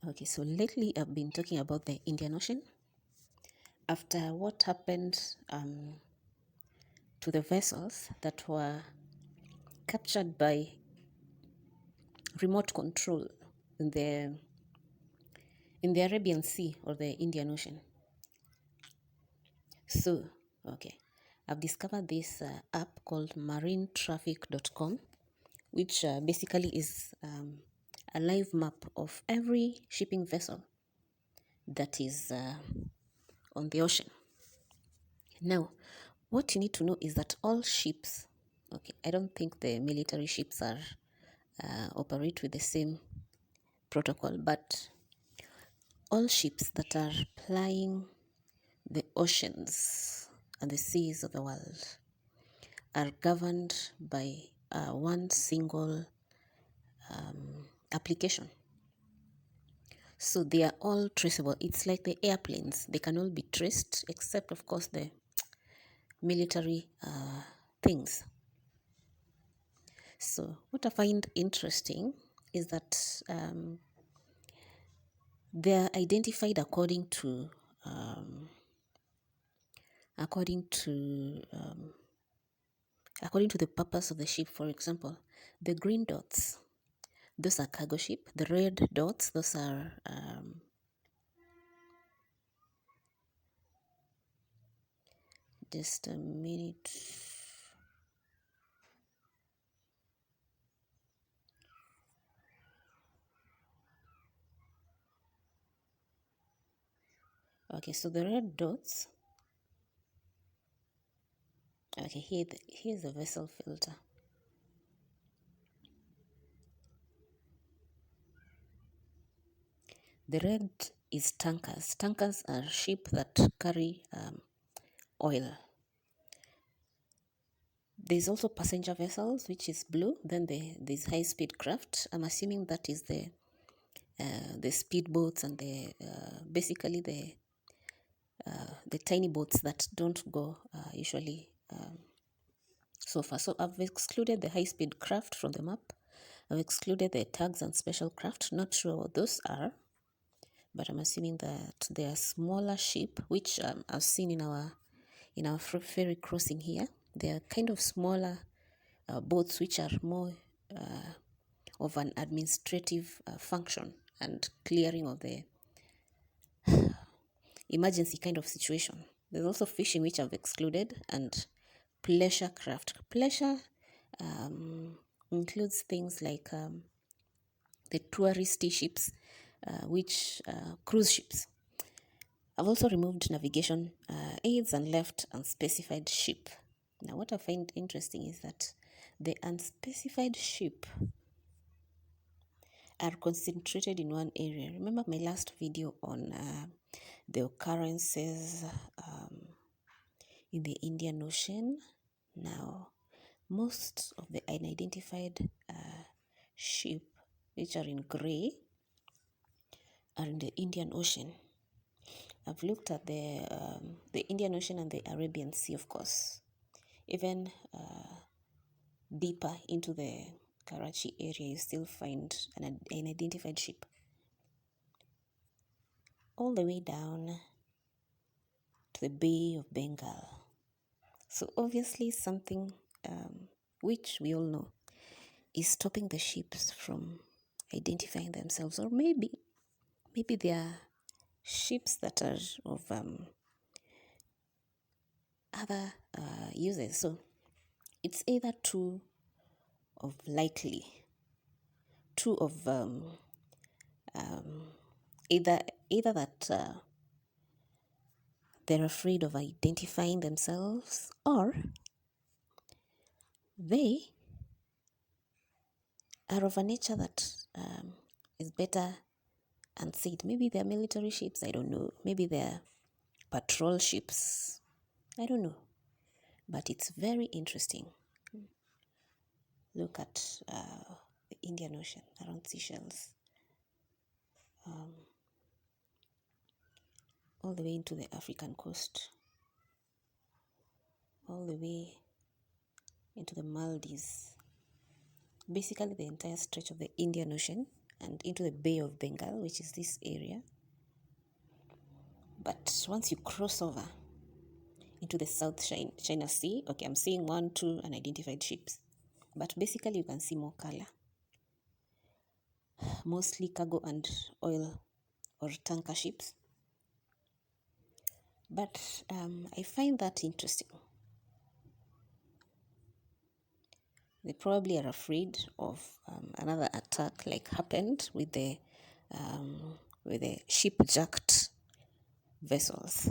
Okay, so lately I've been talking about the Indian Ocean after what happened to the vessels that were captured by remote control in the Arabian Sea or the Indian Ocean. So, okay, I've discovered this app called marinetraffic.com, which basically is a live map of every shipping vessel that is on the ocean. Now, what you need to know is that all ships, okay, I don't think the military ships are operate with the same protocol, but all ships that are plying the oceans and the seas of the world are governed by one single application. So they are all traceable. It's like the airplanes. They can all be traced, except, of course, the military things. So what I find interesting is that they're identified according to according to um, according to the purpose of the ship. For example, the green dots, those are cargo ship. The red dots, those are just a minute. Okay, so the red dots. Okay, here's the vessel filter. The red is tankers. Tankers are ships that carry oil. There's also passenger vessels, which is blue. Then there's high-speed craft. I'm assuming that is the speedboats and basically the tiny boats that don't go usually so far. So I've excluded the high-speed craft from the map. I've excluded the tugs and special craft. Not sure what those are, but I'm assuming that they are smaller ship, which I've seen in our ferry crossing here. They are kind of smaller boats, which are more of an administrative function and clearing of the emergency kind of situation. There's also fishing, which I've excluded, and pleasure craft. Pleasure includes things like the touristy ships, which cruise ships. I've also removed navigation aids and left unspecified ship. Now, what I find interesting is that the unspecified ship are concentrated in one area. Remember my last video on the occurrences in the Indian Ocean? Now, most of the unidentified ship, which are in gray, are in the Indian Ocean. I've looked at the Indian Ocean and the Arabian Sea, of course. Even deeper into the Karachi area, you still find an unidentified ship. All the way down to the Bay of Bengal. So obviously something which we all know is stopping the ships from identifying themselves, or maybe they are ships that are of other uses. So it's either two of either that they're afraid of identifying themselves, or they are of a nature that is better unsaid. Maybe they're military ships, I don't know. Maybe they're patrol ships, I don't know. But it's very interesting. Look at the Indian Ocean around Seychelles, all the way into the African coast, all the way into the Maldives. Basically, the entire stretch of the Indian Ocean and into the Bay of Bengal, which is this area. But once you cross over into the South China Sea, okay, I'm seeing 1, 2 unidentified ships, but basically you can see more color, mostly cargo and oil or tanker ships. But I find that interesting. They probably are afraid of another attack like happened with the ship-jacked vessels.